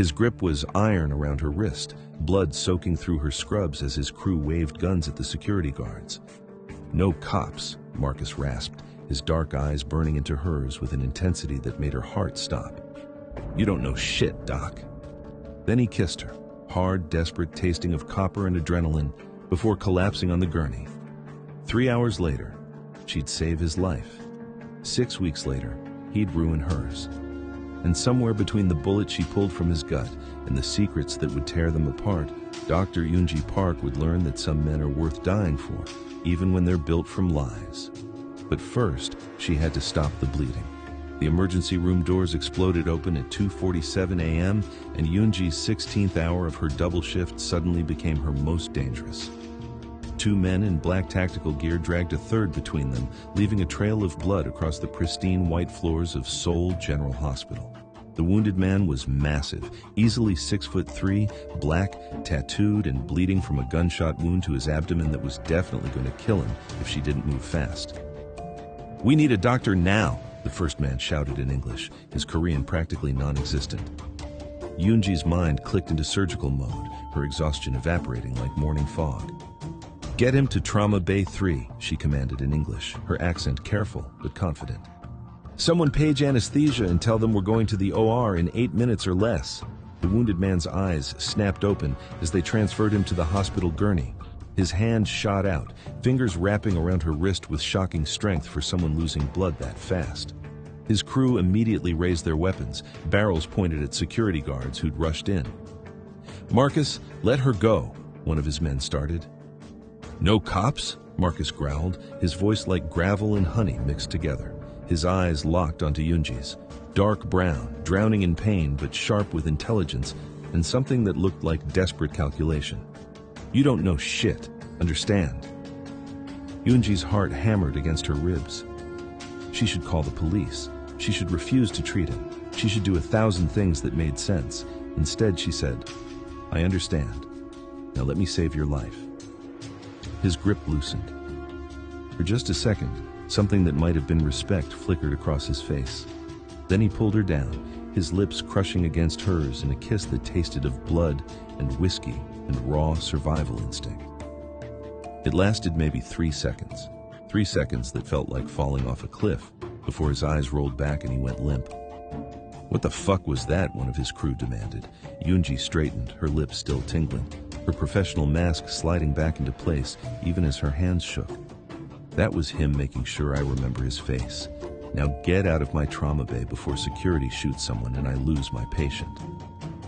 His grip was iron around her wrist, blood soaking through her scrubs as his crew waved guns at the security guards. "No cops," Marcus rasped, his dark eyes burning into hers with an intensity that made her heart stop. "You don't know shit, Doc." Then he kissed her, hard, desperate, tasting of copper and adrenaline, before collapsing on the gurney. 3 hours later, she'd save his life. 6 weeks later, he'd ruin hers. And somewhere between the bullet she pulled from his gut and the secrets that would tear them apart, Dr. Eunji Park would learn that some men are worth dying for, even when they're built from lies. But first, she had to stop the bleeding. The emergency room doors exploded open at 2:47 a.m., and Eunji's 16th hour of her double shift suddenly became her most dangerous. 2 men in black tactical gear dragged a third between them, leaving a trail of blood across the pristine white floors of Seoul General Hospital. The wounded man was massive, easily 6'3", black, tattooed, and bleeding from a gunshot wound to his abdomen that was definitely going to kill him if she didn't move fast. "We need a doctor now," the first man shouted in English, his Korean practically non-existent. Eunji's mind clicked into surgical mode, her exhaustion evaporating like morning fog. "Get him to Trauma Bay 3, she commanded in English, her accent careful but confident. "Someone page anesthesia and tell them we're going to the OR in 8 minutes or less." The wounded man's eyes snapped open as they transferred him to the hospital gurney. His hand shot out, fingers wrapping around her wrist with shocking strength for someone losing blood that fast. His crew immediately raised their weapons, barrels pointed at security guards who'd rushed in. "Marcus, let her go," one of his men started. "No cops?" Marcus growled, his voice like gravel and honey mixed together. His eyes locked onto Eunji's, dark brown, drowning in pain but sharp with intelligence and something that looked like desperate calculation. "You don't know shit, understand?" Eunji's heart hammered against her ribs. She should call the police. She should refuse to treat him. She should do 1,000 things that made sense. Instead, she said, "I understand. Now let me save your life." His grip loosened. For just a second, something that might have been respect flickered across his face. Then he pulled her down, his lips crushing against hers in a kiss that tasted of blood and whiskey and raw survival instinct. It lasted maybe 3 seconds. 3 seconds that felt like falling off a cliff before his eyes rolled back and he went limp. "What the fuck was that?" one of his crew demanded. Eunji straightened, her lips still tingling, her professional mask sliding back into place even as her hands shook. "That was him making sure I remember his face. Now get out of my trauma bay before security shoots someone and I lose my patient."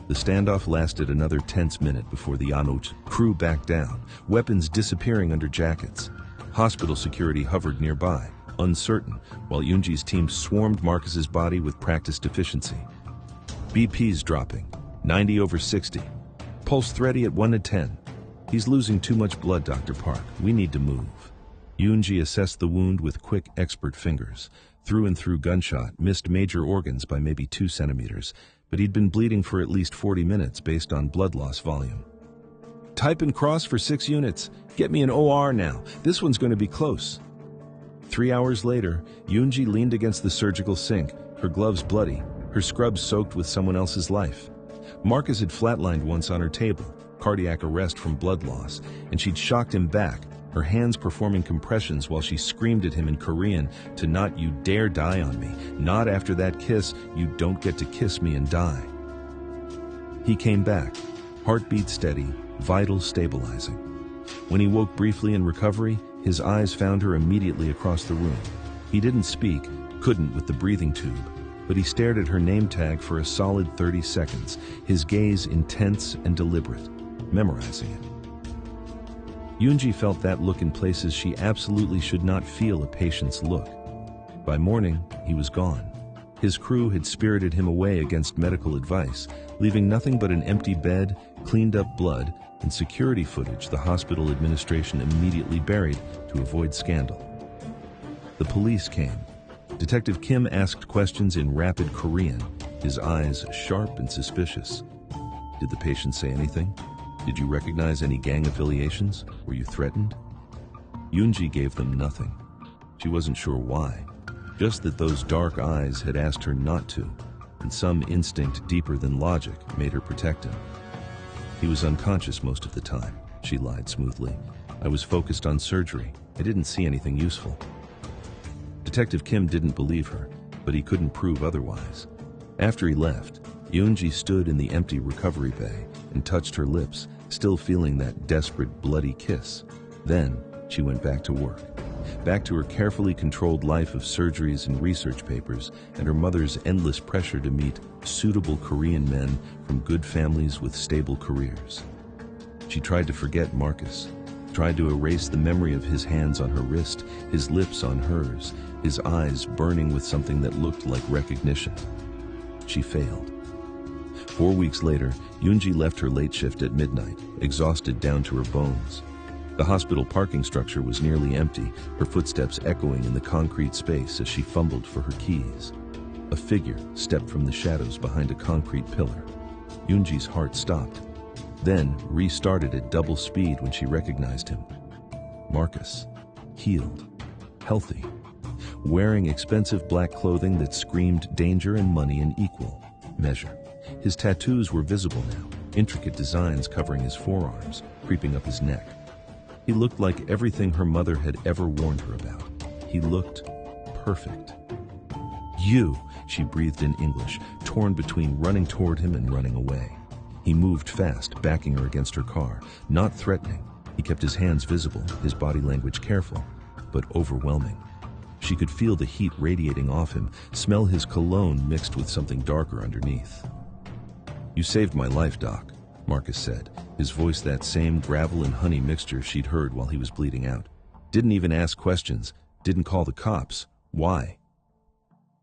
The standoff lasted another tense minute before the Yanut crew backed down, weapons disappearing under jackets. Hospital security hovered nearby, uncertain, while Eunji's team swarmed Marcus's body with practiced efficiency. "BP's dropping, 90/60. Pulse thready at 1/10. He's losing too much blood, Dr. Park. We need to move." Eunji assessed the wound with quick, expert fingers. Through and through gunshot, missed major organs by maybe 2 centimeters, but he'd been bleeding for at least 40 minutes based on blood loss volume. "Type and cross for 6 units. Get me an OR now. This one's going to be close." 3 hours later, Eunji leaned against the surgical sink, her gloves bloody, her scrubs soaked with someone else's life. Marcus had flatlined once on her table, cardiac arrest from blood loss, and she'd shocked him back, her hands performing compressions while she screamed at him in Korean to "Not you dare die on me. Not after that kiss. You don't get to kiss me and die." He came back, heartbeat steady, vitals stabilizing. When he woke briefly in recovery, his eyes found her immediately across the room. He didn't speak, couldn't with the breathing tube, but he stared at her name tag for a solid 30 seconds, his gaze intense and deliberate, memorizing it. Eunji felt that look in places she absolutely should not feel a patient's look. By morning, he was gone. His crew had spirited him away against medical advice, leaving nothing but an empty bed, cleaned up blood, and security footage the hospital administration immediately buried to avoid scandal. The police came. Detective Kim asked questions in rapid Korean, his eyes sharp and suspicious. "Did the patient say anything? Did you recognize any gang affiliations? Were you threatened?" Eunji gave them nothing. She wasn't sure why, just that those dark eyes had asked her not to. and some instinct deeper than logic made her protect him. He was unconscious most of the time, she lied smoothly. I was focused on surgery. I didn't see anything useful. Detective Kim didn't believe her, but he couldn't prove otherwise. After he left, Eunji stood in the empty recovery bay and touched her lips, still feeling that desperate, bloody kiss. Then she went back to work, back to her carefully controlled life of surgeries and research papers, and her mother's endless pressure to meet suitable Korean men from good families with stable careers. She tried to forget Marcus, tried to erase the memory of his hands on her wrist, his lips on hers, his eyes burning with something that looked like recognition. She failed. 4 weeks later, Eunji left her late shift at midnight, exhausted down to her bones. The hospital parking structure was nearly empty, her footsteps echoing in the concrete space as she fumbled for her keys. A figure stepped from the shadows behind a concrete pillar. Eunji's heart stopped, then restarted at double speed when she recognized him. Marcus, healed, healthy, wearing expensive black clothing that screamed danger and money in equal measure. His tattoos were visible now, intricate designs covering his forearms, creeping up his neck. He looked like everything her mother had ever warned her about. He looked perfect. "You," she breathed in English, torn between running toward him and running away. He moved fast, backing her against her car, not threatening. He kept his hands visible, his body language careful, but overwhelming. She could feel the heat radiating off him, smell his cologne mixed with something darker underneath. "You saved my life, Doc," Marcus said, his voice that same gravel and honey mixture she'd heard while he was bleeding out. Didn't even ask questions, didn't call the cops. Why?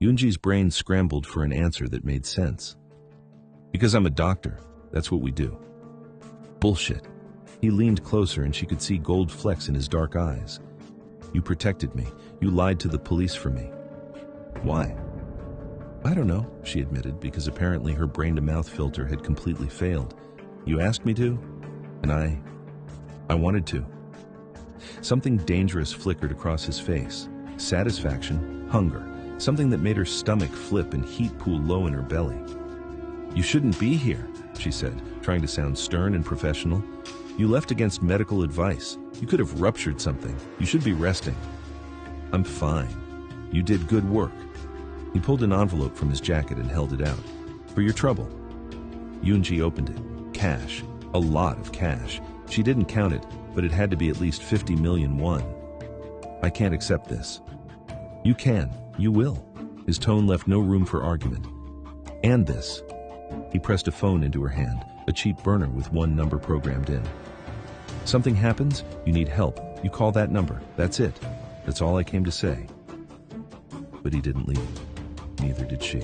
Eunji's brain scrambled for an answer that made sense. "Because I'm a doctor. That's what we do." Bullshit. He leaned closer and she could see gold flecks in his dark eyes. "You protected me. You lied to the police for me." "Why?" "I don't know," she admitted, because apparently her brain-to-mouth filter had completely failed. "You asked me to, and I wanted to." Something dangerous flickered across his face. Satisfaction, hunger, something that made her stomach flip and heat pool low in her belly. "You shouldn't be here," she said, trying to sound stern and professional. "You left against medical advice. You could have ruptured something. You should be resting." "I'm fine. You did good work." He pulled an envelope from his jacket and held it out. "For your trouble." Eunji opened it. Cash. A lot of cash. She didn't count it, but it had to be at least 50 million won. "I can't accept this." "You can. You will." His tone left no room for argument. "And this." He pressed a phone into her hand, a cheap burner with one number programmed in. "Something happens, you need help. You call that number. That's it. That's all I came to say." But he didn't leave. Neither did she.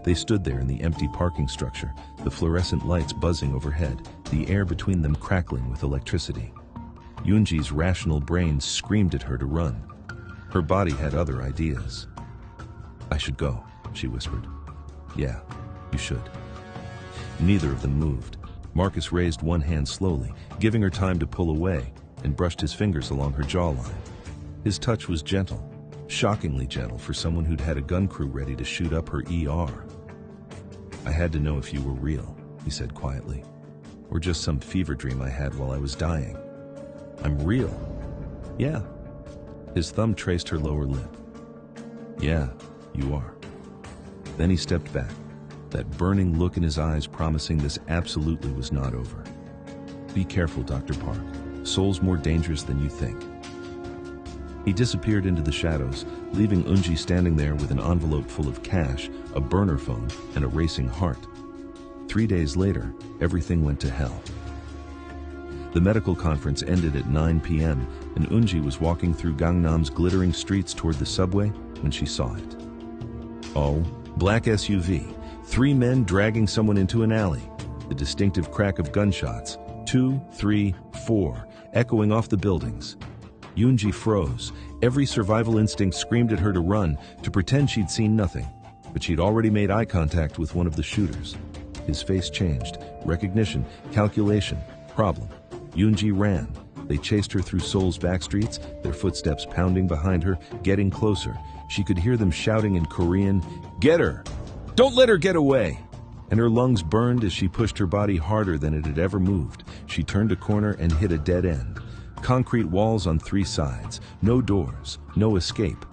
They stood there in the empty parking structure, the fluorescent lights buzzing overhead, the air between them crackling with electricity. Eunji's rational brain screamed at her to run. Her body had other ideas. "I should go," she whispered. "Yeah, you should." Neither of them moved. Marcus raised one hand slowly, giving her time to pull away, and brushed his fingers along her jawline. His touch was gentle, shockingly gentle for someone who'd had a gun crew ready to shoot up her ER. "I had to know if you were real," he said quietly, "or just some fever dream I had while I was dying." "I'm real." "Yeah." His thumb traced her lower lip. "Yeah, you are." Then he stepped back, that burning look in his eyes promising this absolutely was not over. "Be careful, Dr. Park. Soul's more dangerous than you think." He disappeared into the shadows, leaving Eunji standing there with an envelope full of cash, a burner phone, and a racing heart. 3 days later, everything went to hell. The medical conference ended at 9 p.m., and Eunji was walking through Gangnam's glittering streets toward the subway when she saw it. Oh, black SUV, 3 men dragging someone into an alley, the distinctive crack of gunshots, 2, 3, 4, echoing off the buildings. Eunji froze. Every survival instinct screamed at her to run, to pretend she'd seen nothing. But she'd already made eye contact with one of the shooters. His face changed. Recognition, calculation, problem. Eunji ran. They chased her through Seoul's backstreets, their footsteps pounding behind her, getting closer. She could hear them shouting in Korean, "Get her!" Don't let her get away! And her lungs burned as she pushed her body harder than it had ever moved. She turned a corner and hit a dead end. Concrete walls on 3 sides, no doors, no escape.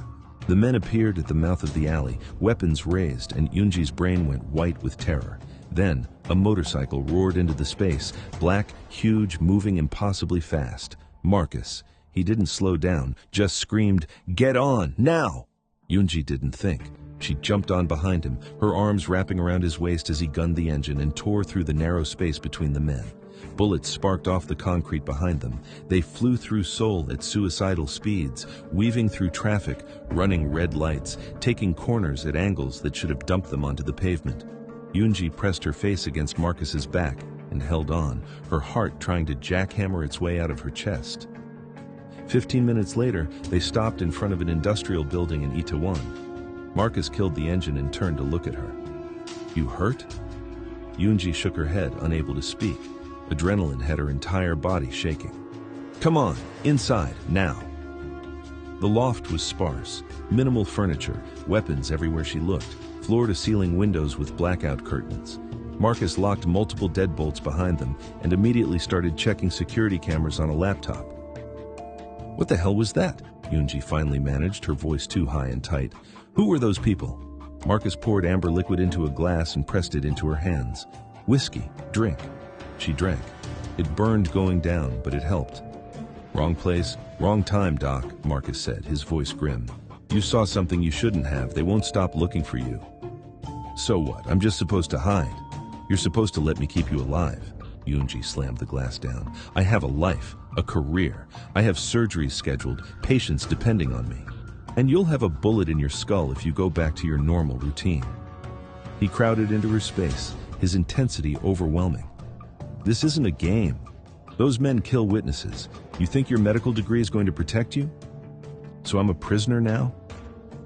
The men appeared at the mouth of the alley, weapons raised, and Eunji's brain went white with terror. Then, a motorcycle roared into the space, black, huge, moving impossibly fast. Marcus. He didn't slow down, just screamed, "Get on, now!" Eunji didn't think. She jumped on behind him, her arms wrapping around his waist as he gunned the engine and tore through the narrow space between the men. Bullets sparked off the concrete behind them. They flew through Seoul at suicidal speeds, weaving through traffic, running red lights, taking corners at angles that should have dumped them onto the pavement. Eunji pressed her face against Marcus's back and held on, her heart trying to jackhammer its way out of her chest. 15 minutes later, they stopped in front of an industrial building in Itaewon. Marcus killed the engine and turned to look at her. "You hurt?" Eunji shook her head, unable to speak. Adrenaline had her entire body shaking. "Come on, inside, now." The loft was sparse, minimal furniture, weapons everywhere she looked, floor-to-ceiling windows with blackout curtains. Marcus locked multiple deadbolts behind them and immediately started checking security cameras on a laptop. "What the hell was that?" Eunji finally managed, her voice too high and tight. "Who were those people?" Marcus poured amber liquid into a glass and pressed it into her hands. "Whiskey, drink." She drank. It burned going down, but it helped. "Wrong place, wrong time, Doc," Marcus said, his voice grim. "You saw something you shouldn't have. They won't stop looking for you." "So what? I'm just supposed to hide. You're supposed to let me keep you alive." Eunji slammed the glass down. "I have a life, a career. I have surgeries scheduled, patients depending on me. And you'll have a bullet in your skull if you go back to your normal routine." He crowded into her space, his intensity overwhelming. "This isn't a game. Those men kill witnesses. You think your medical degree is going to protect you? So I'm a prisoner now?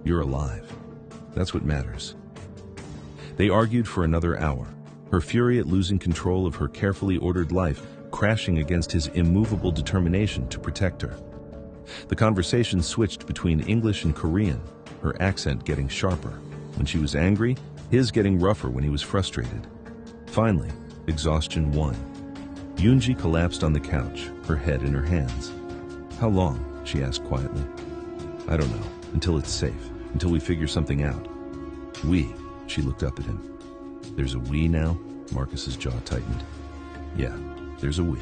You're alive. That's what matters." They argued for another hour, her fury at losing control of her carefully ordered life crashing against his immovable determination to protect her. The conversation switched between English and Korean, her accent getting sharper. When she was angry, his getting rougher when he was frustrated. Finally, exhaustion won. Eunji collapsed on the couch, her head in her hands. "How long?" she asked quietly. "I don't know. Until it's safe. Until we figure something out." "We," she looked up at him. "There's a we now?" Marcus's jaw tightened. "Yeah, there's a we.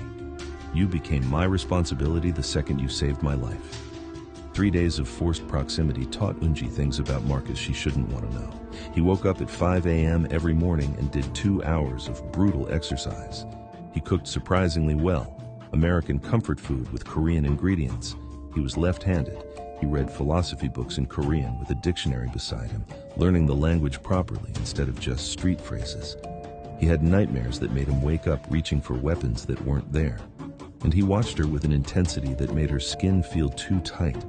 You became my responsibility the second you saved my life." 3 days of forced proximity taught Eunji things about Marcus she shouldn't want to know. He woke up at 5 a.m. every morning and did 2 hours of brutal exercise. He cooked surprisingly well, American comfort food with Korean ingredients. He was left-handed. He read philosophy books in Korean with a dictionary beside him, learning the language properly instead of just street phrases. He had nightmares that made him wake up reaching for weapons that weren't there. And he watched her with an intensity that made her skin feel too tight.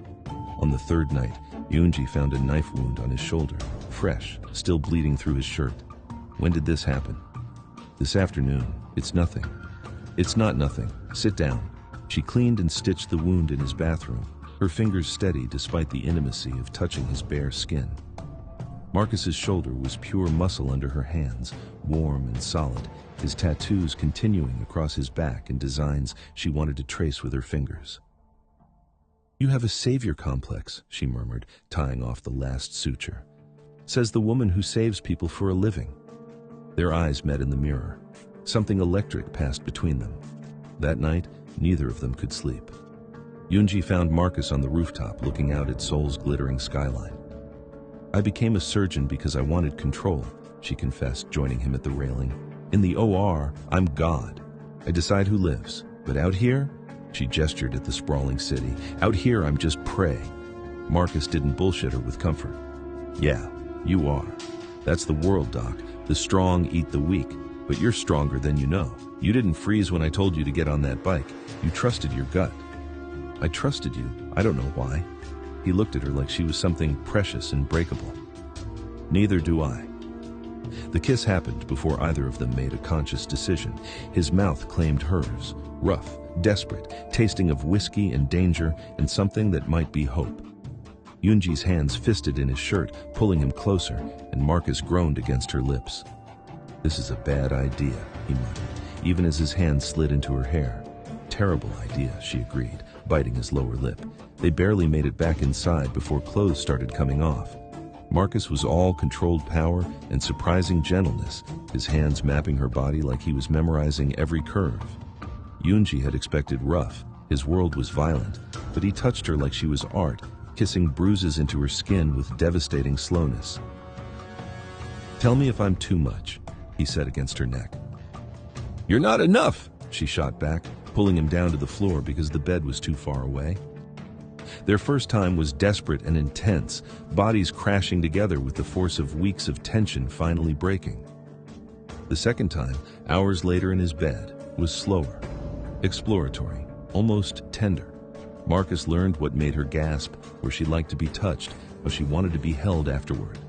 On the 3rd night, Eunji found a knife wound on his shoulder, fresh, still bleeding through his shirt. "When did this happen?" "This afternoon. It's nothing." "It's not nothing. Sit down." She cleaned and stitched the wound in his bathroom, her fingers steady despite the intimacy of touching his bare skin. Marcus's shoulder was pure muscle under her hands, warm and solid, his tattoos continuing across his back in designs she wanted to trace with her fingers. "You have a savior complex," she murmured, tying off the last suture. "Says the woman who saves people for a living." Their eyes met in the mirror. Something electric passed between them. That night, neither of them could sleep. Eunji found Marcus on the rooftop looking out at Seoul's glittering skyline. "I became a surgeon because I wanted control," she confessed, joining him at the railing. "In the OR, I'm God. I decide who lives. But out here," she gestured at the sprawling city, "out here I'm just prey." Marcus didn't bullshit her with comfort. "Yeah, you are. That's the world, Doc. The strong eat the weak. But you're stronger than you know. You didn't freeze when I told you to get on that bike. You trusted your gut." "I trusted you. I don't know why." He looked at her like she was something precious and breakable. "Neither do I." The kiss happened before either of them made a conscious decision. His mouth claimed hers, rough, desperate, tasting of whiskey and danger and something that might be hope. Eunji's hands fisted in his shirt, pulling him closer, and Marcus groaned against her lips. "This is a bad idea," he muttered, even as his hand slid into her hair. "Terrible idea," she agreed, biting his lower lip. They barely made it back inside before clothes started coming off. Marcus was all controlled power and surprising gentleness, his hands mapping her body like he was memorizing every curve. Eunji had expected rough, his world was violent, but he touched her like she was art, kissing bruises into her skin with devastating slowness. "Tell me if I'm too much," he said against her neck. "You're not enough," she shot back, pulling him down to the floor because the bed was too far away. Their first time was desperate and intense, bodies crashing together with the force of weeks of tension finally breaking. The second time, hours later in his bed, was slower, exploratory, almost tender. Marcus learned what made her gasp, where she liked to be touched, how she wanted to be held afterward.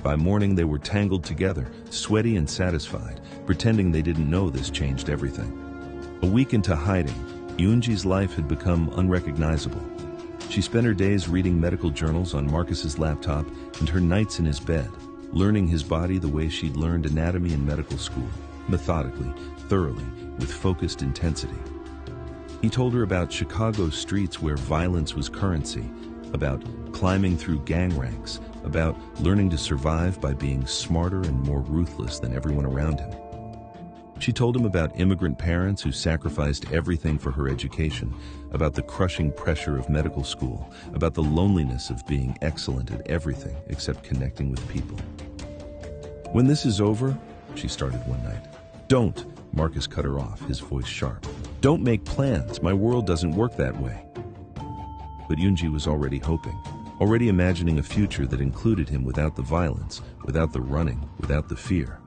By morning, they were tangled together, sweaty and satisfied, pretending they didn't know this changed everything. A week into hiding, Eunji's life had become unrecognizable. She spent her days reading medical journals on Marcus's laptop and her nights in his bed, learning his body the way she'd learned anatomy in medical school, methodically, thoroughly, with focused intensity. He told her about Chicago's streets where violence was currency, about climbing through gang ranks, about learning to survive by being smarter and more ruthless than everyone around him. She told him about immigrant parents who sacrificed everything for her education, about the crushing pressure of medical school, about the loneliness of being excellent at everything except connecting with people. "When this is over," she started one night. "Don't," Marcus cut her off, his voice sharp. "Don't make plans. My world doesn't work that way." But Eunji was already hoping, already imagining a future that included him without the violence, without the running, without the fear.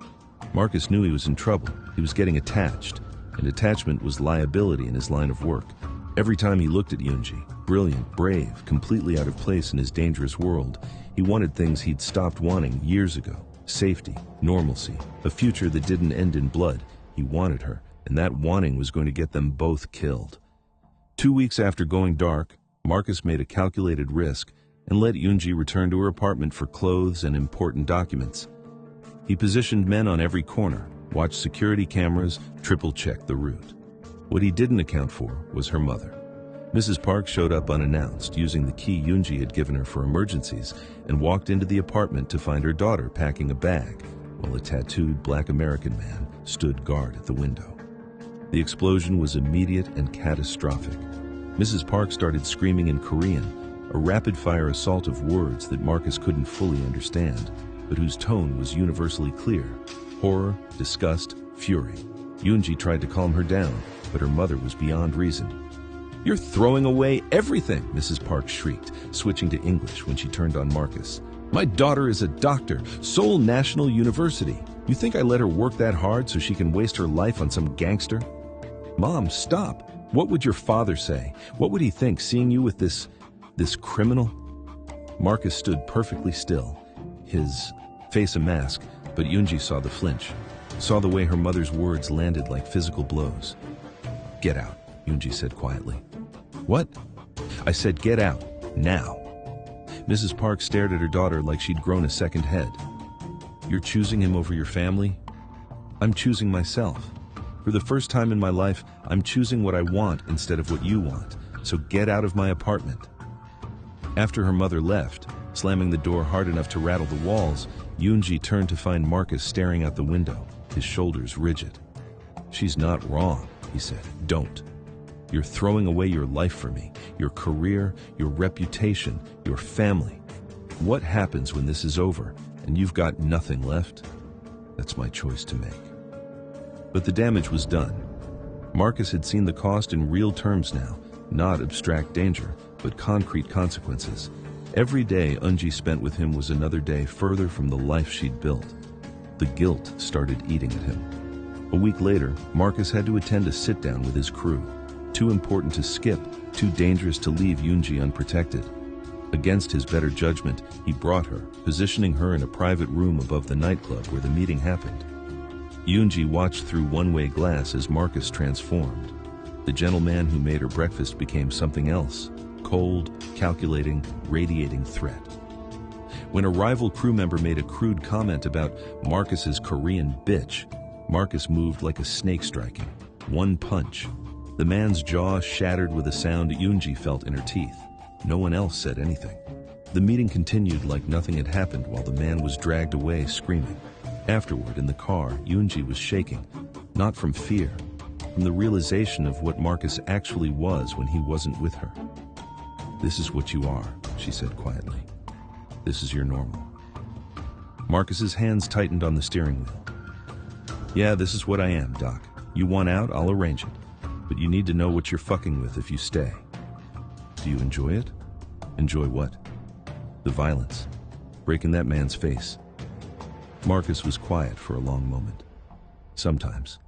Marcus knew he was in trouble. He was getting attached, and attachment was liability in his line of work. Every time he looked at Eunji, brilliant, brave, completely out of place in his dangerous world, he wanted things he'd stopped wanting years ago. Safety, normalcy, a future that didn't end in blood. He wanted her, and that wanting was going to get them both killed. 2 weeks after going dark, Marcus made a calculated risk and let Eunji return to her apartment for clothes and important documents. He positioned men on every corner, watched security cameras, triple-checked the route. What he didn't account for was her mother. Mrs. Park showed up unannounced, using the key Eunji had given her for emergencies, and walked into the apartment to find her daughter packing a bag, while a tattooed Black American man stood guard at the window. The explosion was immediate and catastrophic. Mrs. Park started screaming in Korean, a rapid-fire assault of words that Marcus couldn't fully understand, but whose tone was universally clear: horror, disgust, fury. Eunji tried to calm her down, but her mother was beyond reason. "You're throwing away everything," Mrs. Park shrieked, switching to English when she turned on Marcus. "My daughter is a doctor, Seoul National University. You think I let her work that hard so she can waste her life on some gangster?" "Mom, stop. What would your father say? What would he think seeing you with this criminal?" Marcus stood perfectly still, his face a mask, but Eunji saw the flinch, saw the way her mother's words landed like physical blows. "Get out," Eunji said quietly. "What?" "I said get out, now." Mrs. Park stared at her daughter like she'd grown a second head. "You're choosing him over your family?" "I'm choosing myself. For the first time in my life, I'm choosing what I want instead of what you want, so get out of my apartment." After her mother left, slamming the door hard enough to rattle the walls, Eunji turned to find Marcus staring out the window, his shoulders rigid. "She's not wrong," he said. "Don't. You're throwing away your life for me, your career, your reputation, your family. What happens when this is over and you've got nothing left? That's my choice to make." But the damage was done. Marcus had seen the cost in real terms now, not abstract danger, but concrete consequences. Every day Eunji spent with him was another day further from the life she'd built. The guilt started eating at him. A week later, Marcus had to attend a sit-down with his crew. Too important to skip, too dangerous to leave Eunji unprotected. Against his better judgment, he brought her, positioning her in a private room above the nightclub where the meeting happened. Eunji watched through one-way glass as Marcus transformed. The gentleman who made her breakfast became something else, cold, calculating, radiating threat. When a rival crew member made a crude comment about Marcus's Korean bitch, Marcus moved like a snake striking. One punch. The man's jaw shattered with a sound Eunji felt in her teeth. No one else said anything. The meeting continued like nothing had happened while the man was dragged away screaming. Afterward, in the car, Eunji was shaking, not from fear, from the realization of what Marcus actually was when he wasn't with her. "This is what you are," she said quietly. "This is your normal." Marcus's hands tightened on the steering wheel. "Yeah, this is what I am, Doc. You want out, I'll arrange it. But you need to know what you're fucking with if you stay." "Do you enjoy it?" "Enjoy what?" "The violence. Breaking that man's face." Marcus was quiet for a long moment. "Sometimes.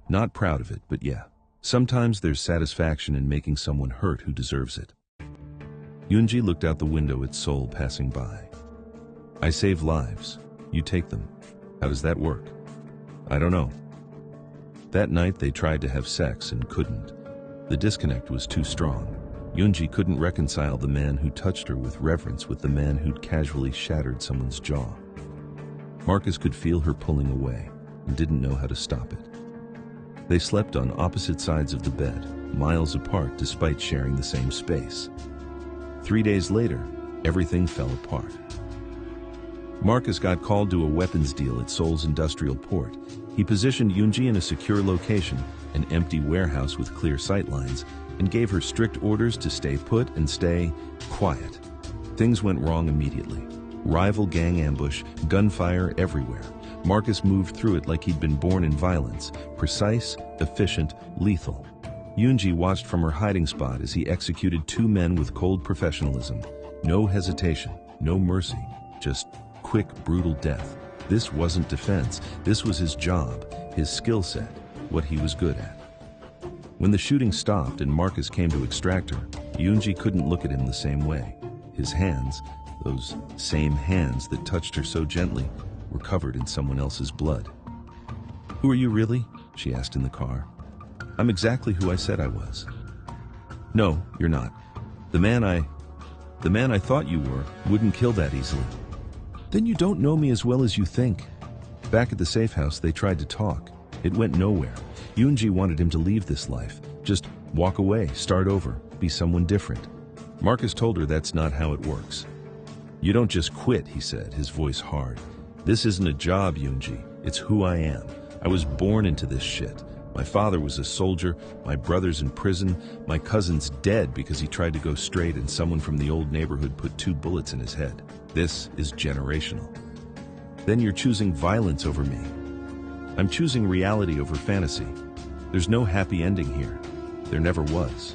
Not proud of it, but yeah. Sometimes there's satisfaction in making someone hurt who deserves it." Eunji looked out the window at Seoul passing by. "I save lives. You take them. How does that work?" "I don't know." That night they tried to have sex and couldn't. The disconnect was too strong. Eunji couldn't reconcile the man who touched her with reverence with the man who'd casually shattered someone's jaw. Marcus could feel her pulling away and didn't know how to stop it. They slept on opposite sides of the bed, miles apart despite sharing the same space. 3 days later, everything fell apart. Marcus got called to a weapons deal at Seoul's industrial port. He positioned Eunji in a secure location, an empty warehouse with clear sightlines, and gave her strict orders to stay put and stay quiet. Things went wrong immediately. Rival gang ambush, gunfire everywhere. Marcus moved through it like he'd been born in violence, precise, efficient, lethal. Eunji watched from her hiding spot as he executed 2 men with cold professionalism. No hesitation, no mercy, just quick, brutal death. This wasn't defense. This was his job, his skill set, what he was good at. When the shooting stopped and Marcus came to extract her, Eunji couldn't look at him the same way. His hands, those same hands that touched her so gently, were covered in someone else's blood. "Who are you really?" she asked in the car. "I'm exactly who I said I was." "No, you're not. The man I thought you were wouldn't kill that easily." "Then you don't know me as well as you think." Back at the safe house, they tried to talk. It went nowhere. Eunji wanted him to leave this life. Just walk away, start over, be someone different. Marcus told her that's not how it works. "You don't just quit," he said, his voice hard. "This isn't a job, Eunji. It's who I am. I was born into this shit. My father was a soldier, my brother's in prison, my cousin's dead because he tried to go straight and someone from the old neighborhood put 2 bullets in his head. This is generational. Then you're choosing violence over me. I'm choosing reality over fantasy. There's no happy ending here. There never was."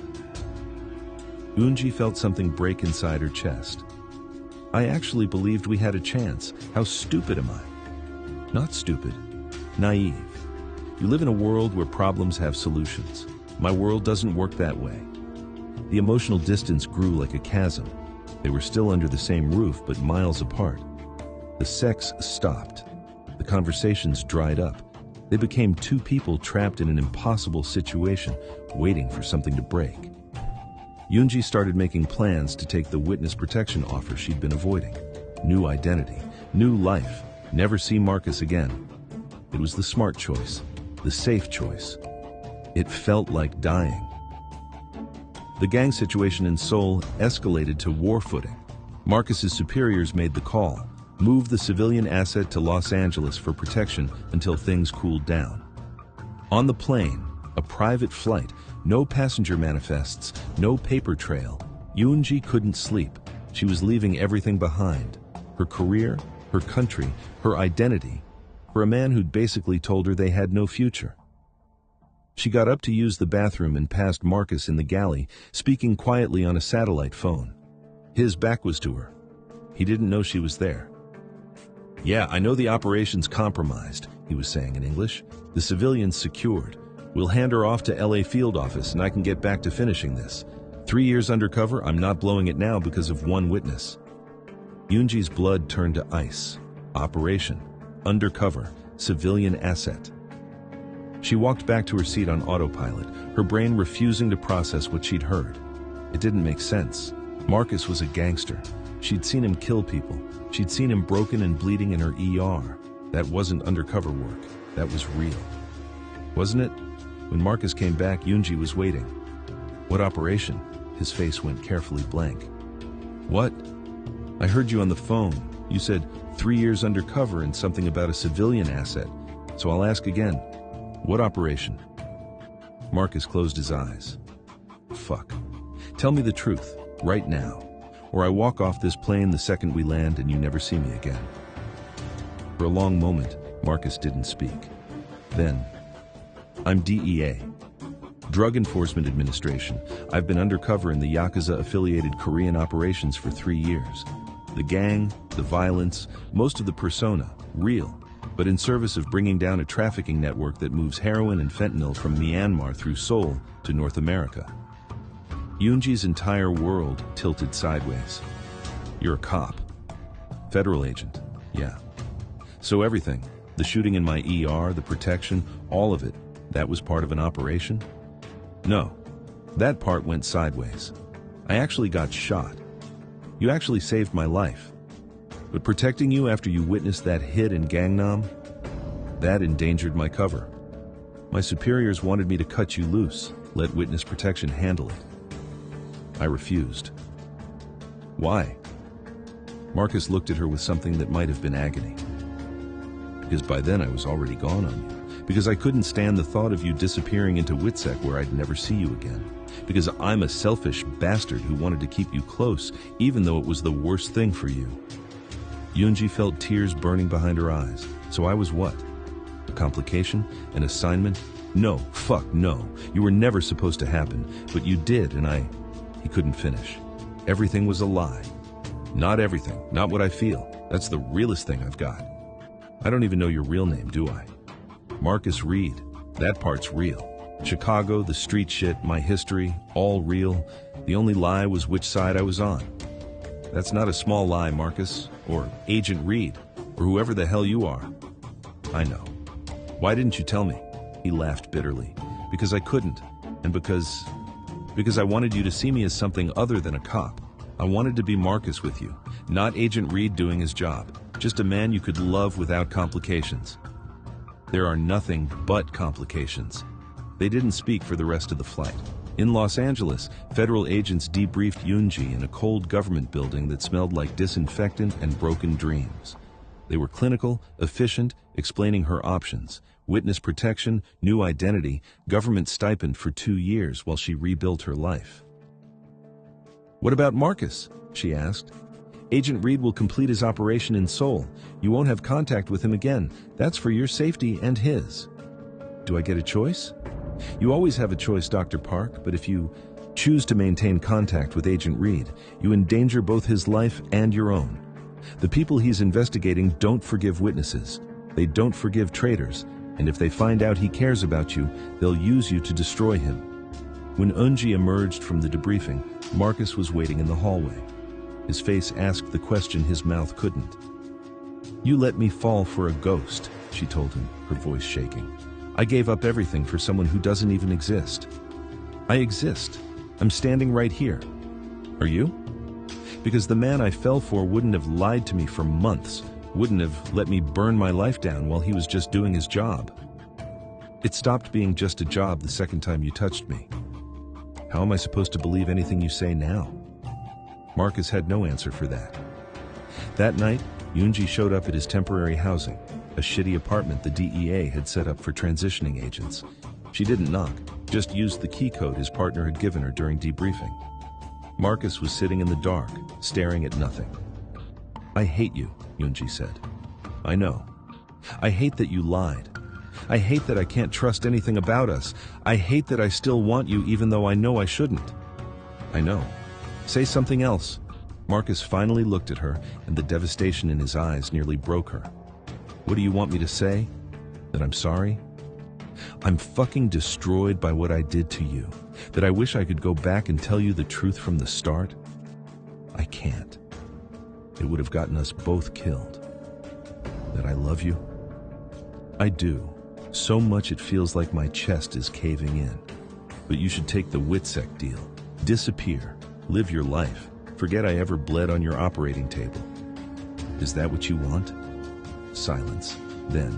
Eunji felt something break inside her chest. "I actually believed we had a chance. How stupid am I?" "Not stupid. Naive. You live in a world where problems have solutions. My world doesn't work that way." The emotional distance grew like a chasm. They were still under the same roof, but miles apart. The sex stopped. The conversations dried up. They became 2 people trapped in an impossible situation, waiting for something to break. Eunji started making plans to take the witness protection offer she'd been avoiding. New identity, new life, never see Marcus again. It was the smart choice, the safe choice. It felt like dying. The gang situation in Seoul escalated to war footing. Marcus's superiors made the call. Move the civilian asset to Los Angeles for protection until things cooled down. On the plane, a private flight, no passenger manifests, no paper trail. Eunji couldn't sleep. She was leaving everything behind. Her career, her country, her identity, for a man who'd basically told her they had no future. She got up to use the bathroom and passed Marcus in the galley, speaking quietly on a satellite phone. His back was to her. He didn't know she was there. "Yeah, I know the operation's compromised," he was saying in English. "The civilian's secured. We'll hand her off to LA field office and I can get back to finishing this. 3 years undercover, I'm not blowing it now because of one witness." Eunji's blood turned to ice. Operation, undercover, civilian asset. She walked back to her seat on autopilot, her brain refusing to process what she'd heard. It didn't make sense. Marcus was a gangster. She'd seen him kill people. She'd seen him broken and bleeding in her ER. That wasn't undercover work. That was real. Wasn't it? When Marcus came back, Eunji was waiting. What operation? His face went carefully blank. What? I heard you on the phone. You said 3 years undercover and something about a civilian asset. So I'll ask again. What operation? Marcus closed his eyes. Fuck. Tell me the truth, right now, or I walk off this plane the second we land and you never see me again. For a long moment, Marcus didn't speak. Then, I'm DEA, Drug Enforcement Administration. I've been undercover in the Yakuza-affiliated Korean operations for 3 years. The gang, the violence, most of the persona, real, but in service of bringing down a trafficking network that moves heroin and fentanyl from Myanmar through Seoul to North America. Eunji's entire world tilted sideways. You're a cop. Federal agent, yeah. So everything, the shooting in my ER, the protection, all of it, that was part of an operation? No, that part went sideways. I actually got shot. You actually saved my life. But protecting you after you witnessed that hit in Gangnam, that endangered my cover. My superiors wanted me to cut you loose, let witness protection handle it. I refused. Why? Marcus looked at her with something that might have been agony. Because by then I was already gone on you. Because I couldn't stand the thought of you disappearing into Witsec where I'd never see you again. Because I'm a selfish bastard who wanted to keep you close, even though it was the worst thing for you. Eunji felt tears burning behind her eyes. So I was what? A complication? An assignment? No, fuck no. You were never supposed to happen, but you did, and He couldn't finish. Everything was a lie. Not everything, not what I feel. That's the realest thing I've got. I don't even know your real name, do I? Marcus Reed. That part's real. Chicago, the street shit, my history, all real. The only lie was which side I was on. That's not a small lie, Marcus, or Agent Reed, or whoever the hell you are. I know. Why didn't you tell me? He laughed bitterly. Because I couldn't, and because I wanted you to see me as something other than a cop. I wanted to be Marcus with you, not Agent Reed doing his job, just a man you could love without complications. There are nothing but complications. They didn't speak for the rest of the flight. In Los Angeles, federal agents debriefed Eunji in a cold government building that smelled like disinfectant and broken dreams. They were clinical, efficient, explaining her options. Witness protection, new identity, government stipend for 2 years while she rebuilt her life. What about Marcus? She asked. Agent Reed will complete his operation in Seoul. You won't have contact with him again. That's for your safety and his. Do I get a choice? You always have a choice, Dr. Park, but if you choose to maintain contact with Agent Reed, you endanger both his life and your own. The people he's investigating don't forgive witnesses. They don't forgive traitors. And if they find out he cares about you, they'll use you to destroy him. When Eunji emerged from the debriefing, Marcus was waiting in the hallway. His face asked the question his mouth couldn't. You let me fall for a ghost, she told him, her voice shaking. I gave up everything for someone who doesn't even exist. I exist. I'm standing right here. Are you? Because the man I fell for wouldn't have lied to me for months, wouldn't have let me burn my life down while he was just doing his job. It stopped being just a job the second time you touched me. How am I supposed to believe anything you say now? Marcus had no answer for that. That night, Eunji showed up at his temporary housing, a shitty apartment the DEA had set up for transitioning agents. She didn't knock, just used the key code his partner had given her during debriefing. Marcus was sitting in the dark, staring at nothing. I hate you, Eunji said. I know. I hate that you lied. I hate that I can't trust anything about us. I hate that I still want you even though I know I shouldn't. I know. Say something else. Marcus finally looked at her, and the devastation in his eyes nearly broke her. What do you want me to say? That I'm sorry? I'm fucking destroyed by what I did to you. That I wish I could go back and tell you the truth from the start? I can't. It would have gotten us both killed. That I love you? I do. So much it feels like my chest is caving in. But you should take the Witsec deal. Disappear. Live your life. Forget I ever bled on your operating table. Is that what you want? Silence. Then,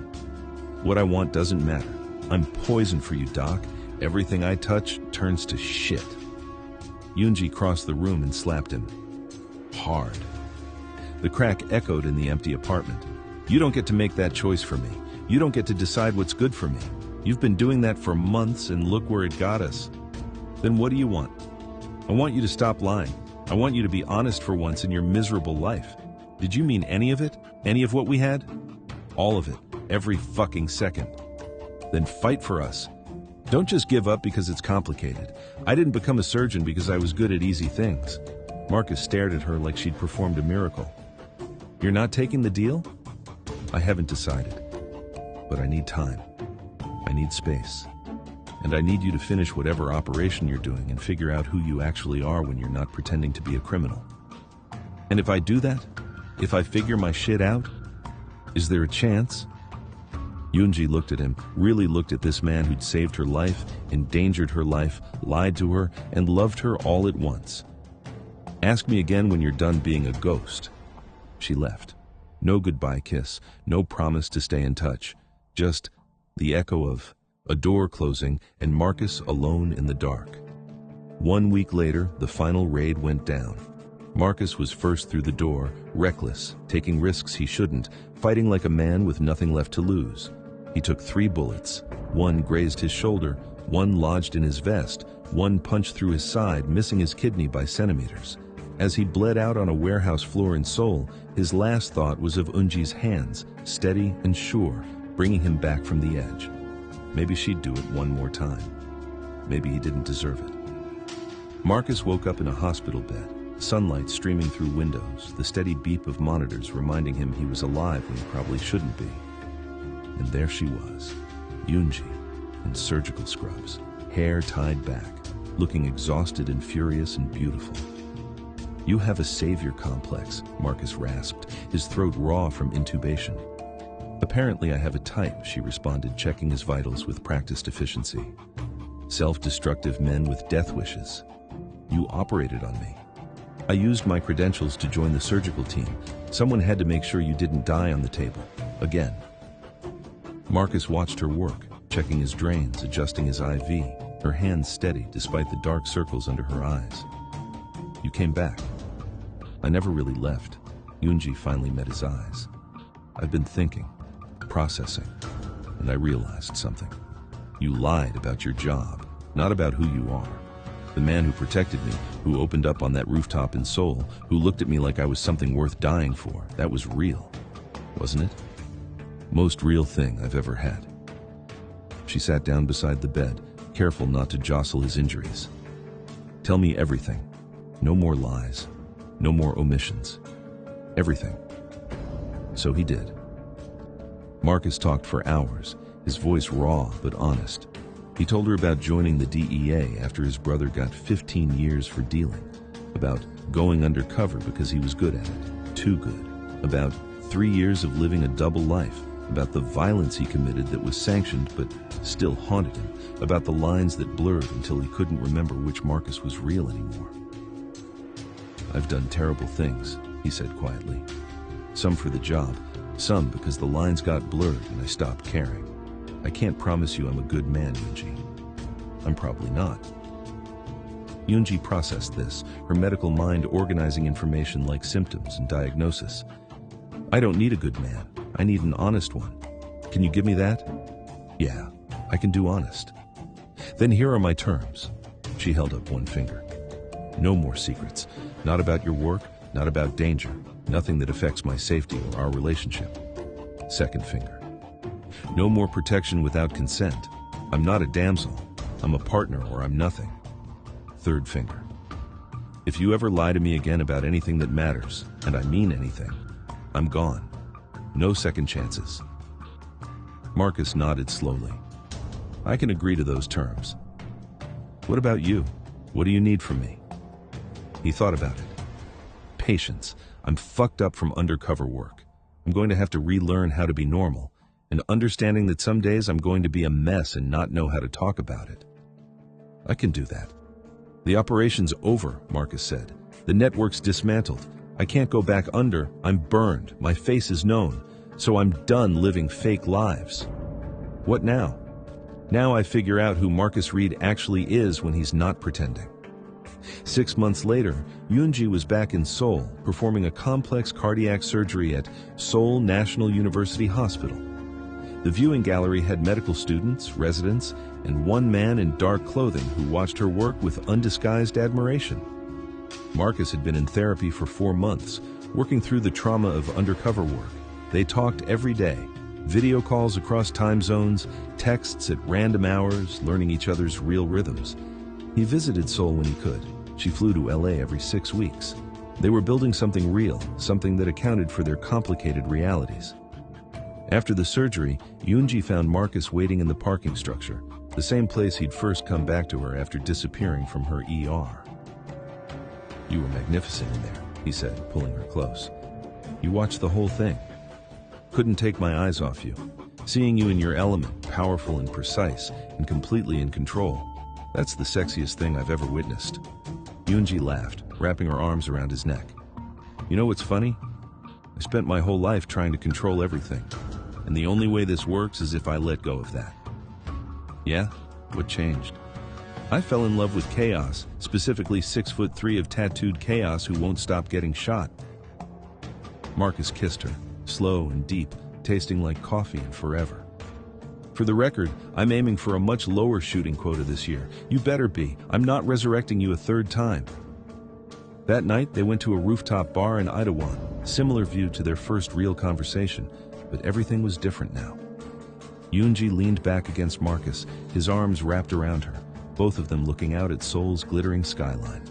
what I want doesn't matter. I'm poison for you, Doc. Everything I touch turns to shit. Eunji crossed the room and slapped him. Hard. The crack echoed in the empty apartment. You don't get to make that choice for me. You don't get to decide what's good for me. You've been doing that for months, and look where it got us. Then what do you want? I want you to stop lying. I want you to be honest for once in your miserable life. Did you mean any of it? Any of what we had? All of it. Every fucking second. Then fight for us. Don't just give up because it's complicated. I didn't become a surgeon because I was good at easy things. Marcus stared at her like she'd performed a miracle. You're not taking the deal? I haven't decided. But I need time. I need space. And I need you to finish whatever operation you're doing and figure out who you actually are when you're not pretending to be a criminal. And if I do that, if I figure my shit out, is there a chance? Eunji looked at him, really looked at this man who'd saved her life, endangered her life, lied to her, and loved her all at once. Ask me again when you're done being a ghost. She left. No goodbye kiss, no promise to stay in touch. Just the echo of a door closing and Marcus alone in the dark. 1 week later, the final raid went down. Marcus was first through the door, reckless, taking risks he shouldn't, fighting like a man with nothing left to lose. He took 3 bullets. 1 grazed his shoulder, 1 lodged in his vest, 1 punched through his side, missing his kidney by centimeters. As he bled out on a warehouse floor in Seoul, his last thought was of Eunji's hands, steady and sure, bringing him back from the edge. Maybe she'd do it one more time. Maybe he didn't deserve it. Marcus woke up in a hospital bed, sunlight streaming through windows, the steady beep of monitors reminding him he was alive when he probably shouldn't be. And there she was, Eunji, in surgical scrubs, hair tied back, looking exhausted and furious and beautiful. You have a savior complex, Marcus rasped, his throat raw from intubation. Apparently I have a type, she responded, checking his vitals with practiced efficiency. Self-destructive men with death wishes. You operated on me. I used my credentials to join the surgical team. Someone had to make sure you didn't die on the table. Again. Marcus watched her work, checking his drains, adjusting his IV, her hands steady despite the dark circles under her eyes. You came back. I never really left. Eunji finally met his eyes. I've been thinking, processing, and I realized something. You lied about your job, not about who you are. The man who protected me, who opened up on that rooftop in Seoul, who looked at me like I was something worth dying for, that was real, wasn't it? Most real thing I've ever had. She sat down beside the bed, careful not to jostle his injuries. Tell me everything. No more lies. No more omissions. Everything. So he did. Marcus talked for hours, his voice raw but honest. He told her about joining the DEA after his brother got 15 years for dealing, about going undercover because he was good at it, too good, about 3 years of living a double life, about the violence he committed that was sanctioned but still haunted him, about the lines that blurred until he couldn't remember which Marcus was real anymore. I've done terrible things, he said quietly. Some for the job, some because the lines got blurred and I stopped caring. I can't promise you I'm a good man, Eunji. I'm probably not. Eunji processed this, her medical mind organizing information like symptoms and diagnosis. I don't need a good man. I need an honest one. Can you give me that? Yeah, I can do honest. Then here are my terms. She held up one finger. No more secrets. Not about your work, not about danger. Nothing that affects my safety or our relationship. Second finger. No more protection without consent. I'm not a damsel. I'm a partner or I'm nothing. Third finger. If you ever lie to me again about anything that matters, and I mean anything, I'm gone. No second chances. Marcus nodded slowly. I can agree to those terms. What about you? What do you need from me? He thought about it. Patience. I'm fucked up from undercover work. I'm going to have to relearn how to be normal, and understanding that some days I'm going to be a mess and not know how to talk about it. I can do that. "The operation's over," Marcus said. "The network's dismantled. I can't go back under. I'm burned. My face is known. So I'm done living fake lives." "What now?" "Now I figure out who Marcus Reed actually is when he's not pretending." 6 months later, Eunji was back in Seoul, performing a complex cardiac surgery at Seoul National University Hospital. The viewing gallery had medical students, residents, and one man in dark clothing who watched her work with undisguised admiration. Marcus had been in therapy for 4 months, working through the trauma of undercover work. They talked every day, video calls across time zones, texts at random hours, learning each other's real rhythms. He visited Seoul when he could. She flew to LA every 6 weeks. They were building something real, something that accounted for their complicated realities. After the surgery, Eunji found Marcus waiting in the parking structure, the same place he'd first come back to her after disappearing from her ER. "You were magnificent in there," he said, pulling her close. "You watched the whole thing. Couldn't take my eyes off you. Seeing you in your element, powerful and precise, and completely in control. That's the sexiest thing I've ever witnessed." Eunji laughed, wrapping her arms around his neck. "You know what's funny? I spent my whole life trying to control everything, and the only way this works is if I let go of that." "Yeah? What changed?" "I fell in love with chaos, specifically 6'3" of tattooed chaos who won't stop getting shot." Marcus kissed her, slow and deep, tasting like coffee and forever. "For the record, I'm aiming for a much lower shooting quota this year. You better be. I'm not resurrecting you a third time." That night, they went to a rooftop bar in Itaewon, similar view to their first real conversation, but everything was different now. Eunji leaned back against Marcus, his arms wrapped around her, both of them looking out at Seoul's glittering skyline.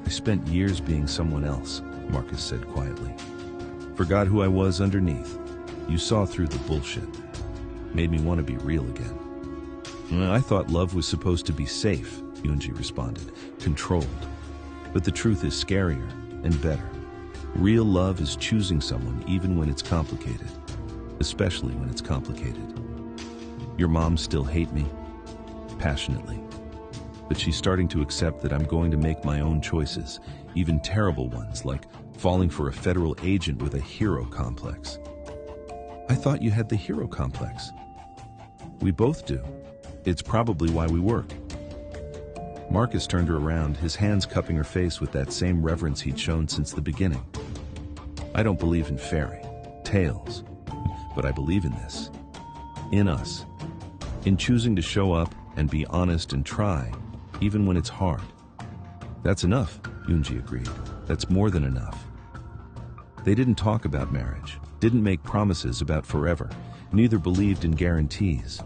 "I spent years being someone else," Marcus said quietly. "Forgot who I was underneath. You saw through the bullshit. Made me want to be real again." "I thought love was supposed to be safe," Eunji responded, controlled. "But the truth is scarier and better. Real love is choosing someone even when it's complicated, especially when it's complicated. Your mom still hate me, passionately. But she's starting to accept that I'm going to make my own choices, even terrible ones, like falling for a federal agent with a hero complex." "I thought you had the hero complex." "We both do. It's probably why we work." Marcus turned her around, his hands cupping her face with that same reverence he'd shown since the beginning. "I don't believe in fairy tales, but I believe in this. In us. In choosing to show up and be honest and try, even when it's hard." "That's enough," Eunji agreed. "That's more than enough." They didn't talk about marriage, didn't make promises about forever, neither believed in guarantees.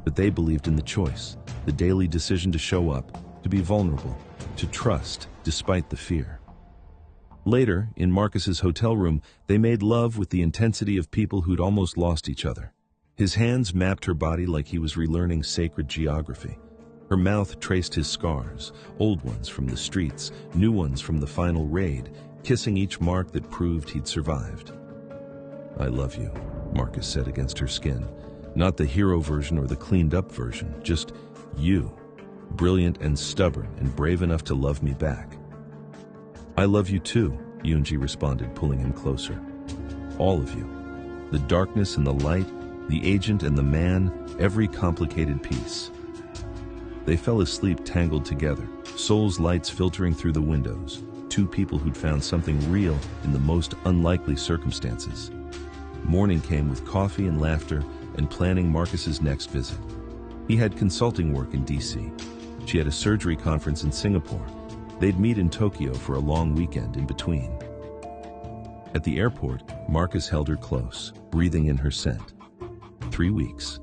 But they believed in the choice, the daily decision to show up, to be vulnerable, to trust despite the fear. Later, in Marcus's hotel room, they made love with the intensity of people who'd almost lost each other. His hands mapped her body like he was relearning sacred geography. Her mouth traced his scars, old ones from the streets, new ones from the final raid, kissing each mark that proved he'd survived. "I love you," Marcus said against her skin. "Not the hero version or the cleaned-up version, just you, brilliant and stubborn and brave enough to love me back." "I love you too," Eunji responded, pulling him closer. "All of you. The darkness and the light, the agent and the man, every complicated piece." They fell asleep tangled together, Seoul's lights filtering through the windows, two people who'd found something real in the most unlikely circumstances. Morning came with coffee and laughter and planning Marcus's next visit. He had consulting work in DC. She had a surgery conference in Singapore. They'd meet in Tokyo for a long weekend in between. At the airport, Marcus held her close, breathing in her scent. 3 weeks.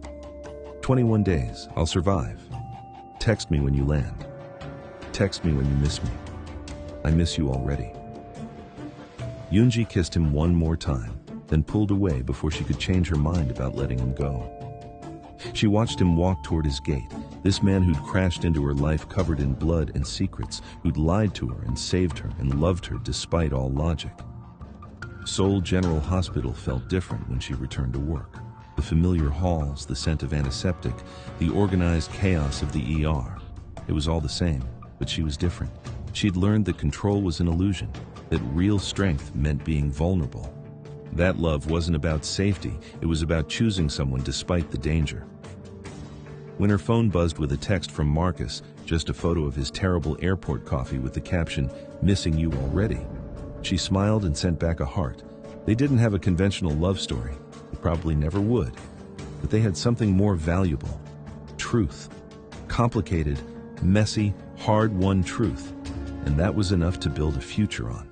21 days, I'll survive. Text me when you land. Text me when you miss me. I miss you already. Eunji kissed him one more time, then pulled away before she could change her mind about letting him go. She watched him walk toward his gate, this man who'd crashed into her life covered in blood and secrets, who'd lied to her and saved her and loved her despite all logic. Seoul General Hospital felt different when she returned to work. The familiar halls, the scent of antiseptic, the organized chaos of the ER. It was all the same, But she was different. She'd learned that control was an illusion, that real strength meant being vulnerable. That love wasn't about safety, it was about choosing someone despite the danger. When her phone buzzed with a text from Marcus, just a photo of his terrible airport coffee with the caption, "Missing you already," she smiled and sent back a heart. They didn't have a conventional love story. They probably never would. But they had something more valuable: truth. Complicated, messy, hard-won truth. And that was enough to build a future on.